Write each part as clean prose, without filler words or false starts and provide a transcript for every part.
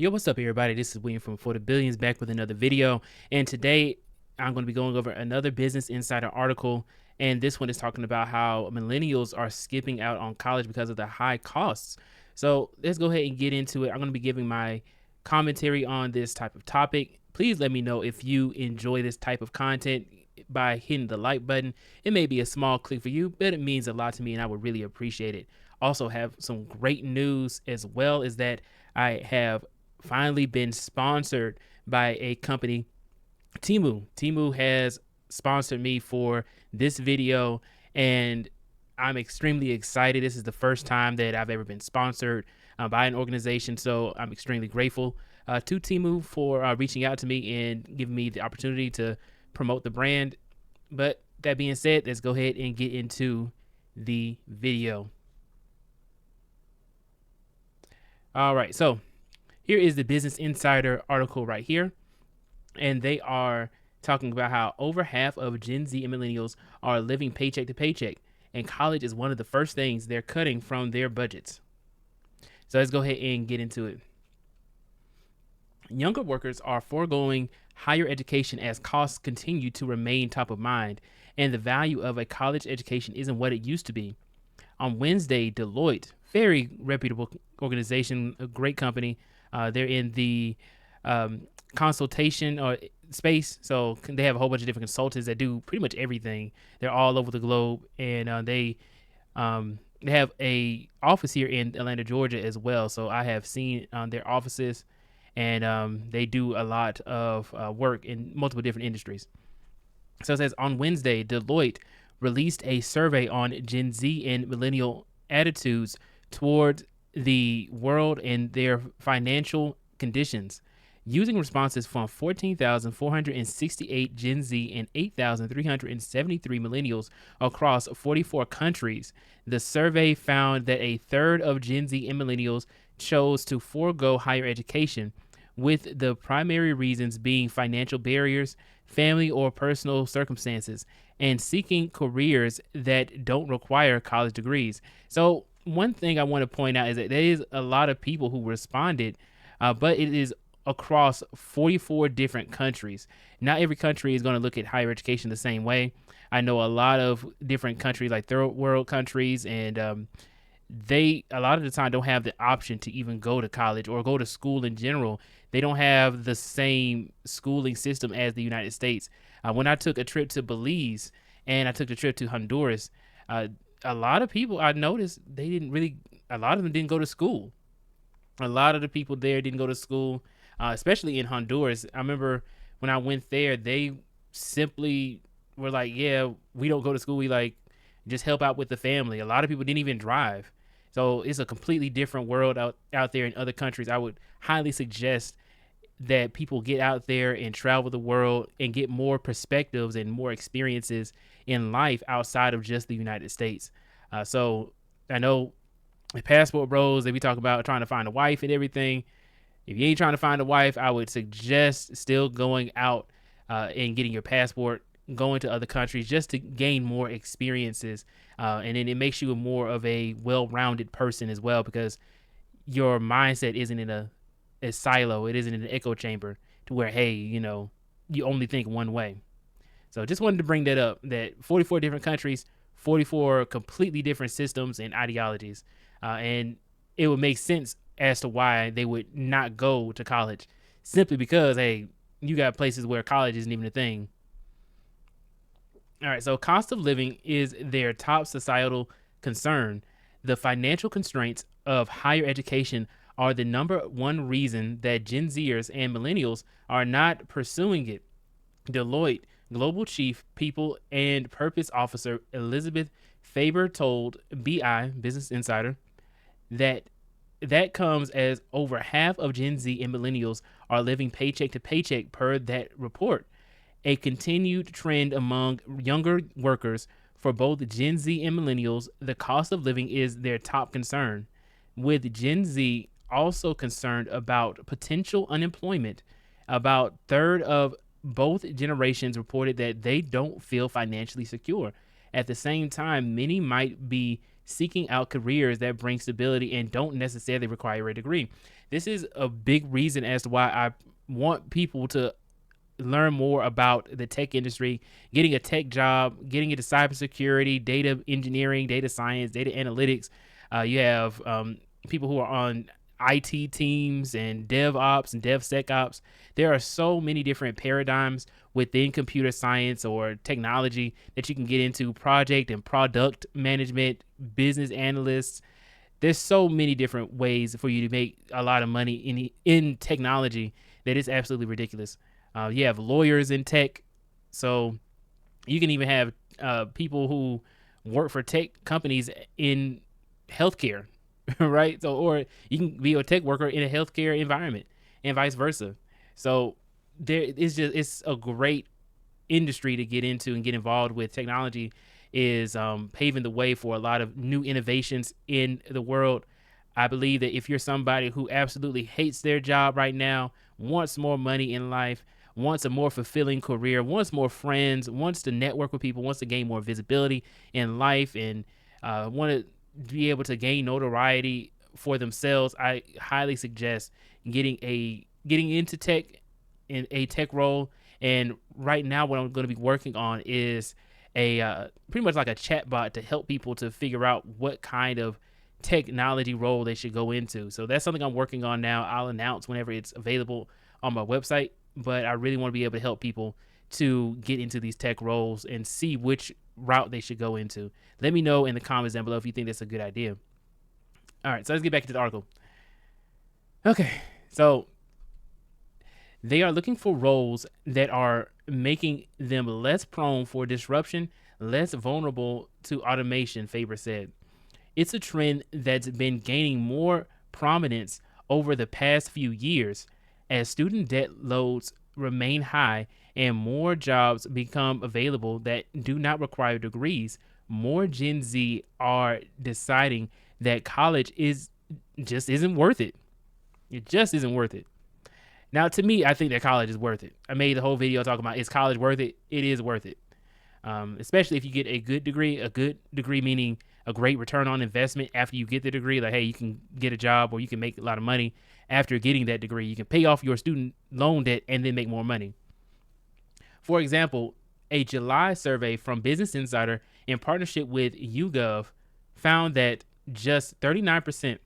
Yo, what's up, everybody? This is William from BeforeTheBillions back with another video. And today I'm going to be going over another Business Insider article. And this one is talking about how millennials are skipping out on college because of the high costs. So let's go ahead and get into it. I'm going to be giving my commentary on this type of topic. Please let me know if you enjoy this type of content by hitting the like button. It may be a small click for you, but it means a lot to me and I would really appreciate it. Also have some great news as well, is that I have finally been sponsored by a company, Temu. Temu has sponsored me for this video, and I'm extremely excited. This is the first time that I've ever been sponsored by an organization, so I'm extremely grateful to Temu for reaching out to me and giving me the opportunity to promote the brand. But that being said, let's go ahead and get into the video. All right, so here is the Business Insider article right here. And they are talking about how over half of Gen Z and millennials are living paycheck to paycheck, and college is one of the first things they're cutting from their budgets. So let's go ahead and get into it. Younger workers are foregoing higher education as costs continue to remain top of mind, and the value of a college education isn't what it used to be. On Wednesday, Deloitte, very reputable organization, a great company, they're in the consultation or space, so they have a whole bunch of different consultants that do pretty much everything. They're all over the globe, and they have a office here in Atlanta, Georgia as well. So I have seen their offices, and they do a lot of work in multiple different industries. So it says on Wednesday, Deloitte released a survey on Gen Z and millennial attitudes toward the world and their financial conditions, using responses from 14,468 Gen Z and 8,373 millennials across 44 countries. The survey found that a third of Gen Z and millennials chose to forego higher education, with the primary reasons being financial barriers, family or personal circumstances, and seeking careers that don't require college degrees. So one thing I want to point out is that there is a lot of people who responded, but it is across 44 different countries. Not every country is going to look at higher education the same way. I know a lot of different countries, like third world countries, and they a lot of the time don't have the option to even go to college or go to school in general. They don't have the same schooling system as the United States. When I took a trip to Belize and I took a trip to Honduras, a lot of people I noticed a lot of them didn't go to school. A lot of the people there didn't go to school, especially in Honduras. I remember when I went there, they simply were like, yeah, we don't go to school. We like just help out with the family. A lot of people didn't even drive. So it's a completely different world out there in other countries. I would highly suggest that people get out there and travel the world and get more perspectives and more experiences in life outside of just the United States. So I know the passport bros, they be talking about trying to find a wife and everything. If you ain't trying to find a wife, I would suggest still going out and getting your passport, going to other countries just to gain more experiences. And then it makes you more of a well-rounded person as well, because your mindset isn't in a silo. It isn't in an echo chamber to where, hey, you only think one way. So just wanted to bring that up, that 44 different countries, 44 completely different systems and ideologies. And it would make sense as to why they would not go to college, simply because, hey, you got places where college isn't even a thing. All right, so cost of living is their top societal concern. The financial constraints of higher education are the number one reason that Gen Zers and millennials are not pursuing it. Deloitte Global Chief People and Purpose Officer Elizabeth Faber told BI Business Insider that comes as over half of Gen Z and millennials are living paycheck to paycheck per that report. A continued trend among younger workers. For both Gen Z and millennials, the cost of living is their top concern, with Gen Z also concerned about potential unemployment. About a third of both generations reported that they don't feel financially secure. At the same time, many might be seeking out careers that bring stability and don't necessarily require a degree. This is a big reason as to why I want people to learn more about the tech industry, getting a tech job, getting into cybersecurity, data engineering, data science, data analytics. You have people who are on IT teams and DevOps and DevSecOps. There are so many different paradigms within computer science or technology that you can get into: project and product management, business analysts. There's so many different ways for you to make a lot of money in technology that is absolutely ridiculous. You have lawyers in tech, so you can even have people who work for tech companies in healthcare, right? So, or you can be a tech worker in a healthcare environment, and vice versa. So, it's a great industry to get into and get involved with. Technology is paving the way for a lot of new innovations in the world. I believe that if you're somebody who absolutely hates their job right now, wants more money in life, wants a more fulfilling career, wants more friends, wants to network with people, wants to gain more visibility in life, and want to be able to gain notoriety for themselves, I highly suggest getting into tech, in a tech role. And right now, what I'm going to be working on is a pretty much like a chat bot to help people to figure out what kind of technology role they should go into. So that's something I'm working on now. I'll announce whenever it's available on my website, but I really want to be able to help people to get into these tech roles and see which route they should go into. Let me know in the comments down below if you think that's a good idea. All right, so let's get back into the article. Okay, so they are looking for roles that are making them less prone for disruption, less vulnerable to automation, Faber said. It's a trend that's been gaining more prominence over the past few years as student debt loads remain high and more jobs become available that do not require degrees. More Gen Z are deciding that college just isn't worth it. It just isn't worth it. Now, to me, I think that college is worth it. I made the whole video talking about, is college worth it? It is worth it. Especially if you get a good degree meaning a great return on investment after you get the degree. Like, hey, you can get a job or you can make a lot of money after getting that degree. You can pay off your student loan debt and then make more money. For example, a July survey from Business Insider in partnership with YouGov found that just 39%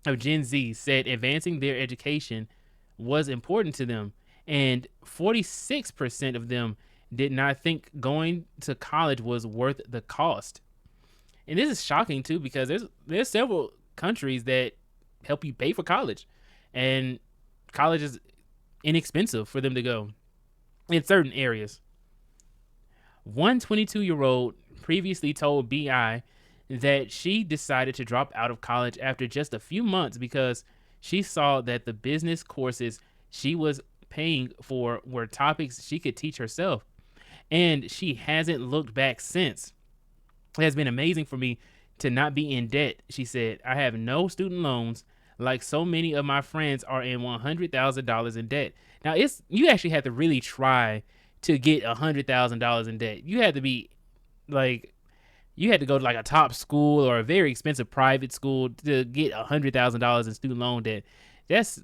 of Gen Z said advancing their education was important to them, and 46% of them did not think going to college was worth the cost. And this is shocking too, because there's several countries that help you pay for college, and college is inexpensive for them to go in certain areas. One 22-year-old previously told BI that she decided to drop out of college after just a few months because she saw that the business courses she was paying for were topics she could teach herself, and she hasn't looked back since. It has been amazing for me to not be in debt, she said. I have no student loans like so many of my friends are in $100,000 in debt. Now, you actually have to really try to get $100,000 in debt. You had to be like, you had to go to like a top school or a very expensive private school to get $100,000 in student loan debt. That's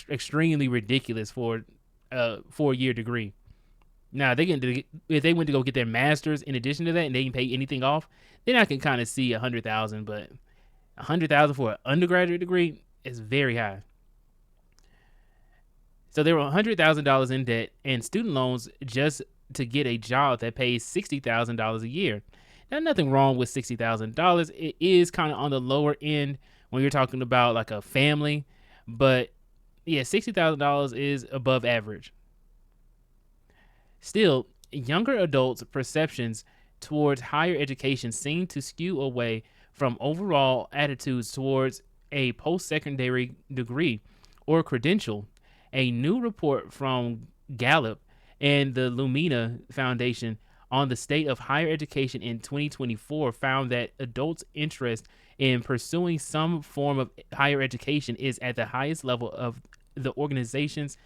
extremely ridiculous for a 4-year degree. Now, if they went to go get their master's in addition to that and they didn't pay anything off, then I can kind of see $100,000. But $100,000 for an undergraduate degree is very high. So there were $100,000 in debt and student loans just to get a job that pays $60,000 a year. Now, nothing wrong with $60,000. It is kind of on the lower end when you're talking about like a family, but yeah, $60,000 is above average. Still, younger adults' perceptions towards higher education seem to skew away from overall attitudes towards a post-secondary degree or credential. A new report from Gallup and the Lumina Foundation on the state of higher education in 2024 found that adults' interest in pursuing some form of higher education is at the highest level of the organizations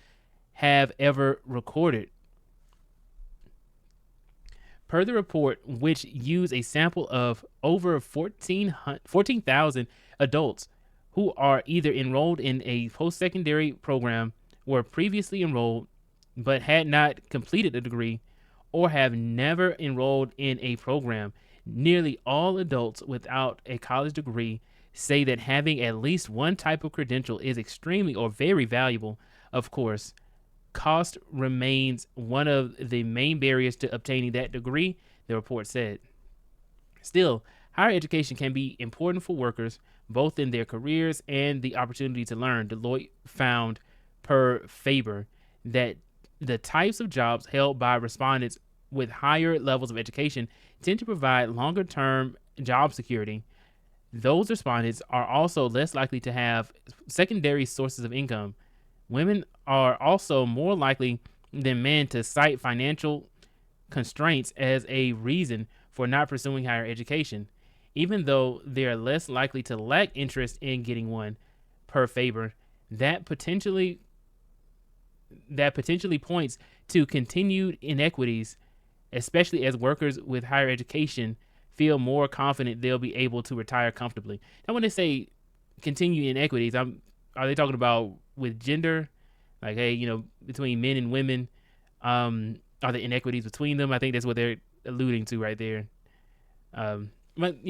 have ever recorded. Per the report, which used a sample of over 14,000 adults who are either enrolled in a post-secondary program, were previously enrolled but had not completed a degree, or have never enrolled in a program, nearly all adults without a college degree say that having at least one type of credential is extremely or very valuable. Of course, cost remains one of the main barriers to obtaining that degree, the report said. Still, higher education can be important for workers, both in their careers and the opportunity to learn. Deloitte found, per Faber, that the types of jobs held by respondents with higher levels of education tend to provide longer term job security. Those respondents are also less likely to have secondary sources of income. Women are also more likely than men to cite financial constraints as a reason for not pursuing higher education, even though they are less likely to lack interest in getting one, per Faber. That potentially points to continued inequities, especially as workers with higher education feel more confident they'll be able to retire comfortably. Now, when they say continued inequities, are they talking about with gender? Like, hey, between men and women, are there inequities between them? I think that's what they're alluding to right there. But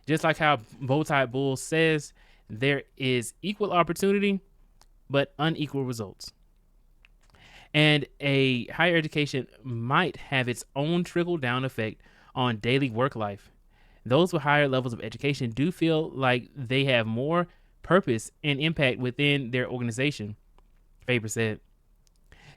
just like how Bowtie Bull says, there is equal opportunity, but unequal results. And a higher education might have its own trickle-down effect on daily work life. Those with higher levels of education do feel like they have more purpose and impact within their organization, Faber said.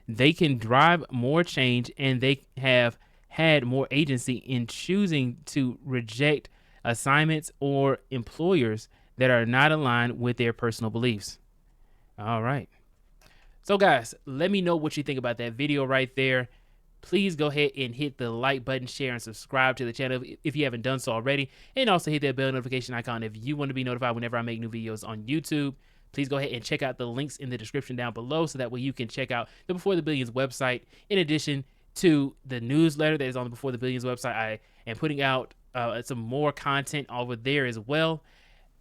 They can drive more change, and they have had more agency in choosing to reject assignments or employers that are not aligned with their personal beliefs. All right. So guys, let me know what you think about that video right there. Please go ahead and hit the like button, share, and subscribe to the channel if you haven't done so already. And also hit that bell notification icon if you want to be notified whenever I make new videos on YouTube. Please go ahead and check out the links in the description down below so that way you can check out the Before the Billions website. In addition to the newsletter that is on the Before the Billions website, I am putting out some more content over there as well.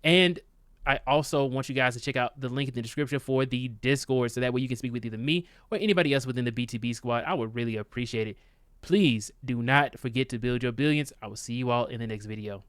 And I also want you guys to check out the link in the description for the Discord so that way you can speak with either me or anybody else within the BTB squad. I would really appreciate it. Please do not forget to build your billions. I will see you all in the next video.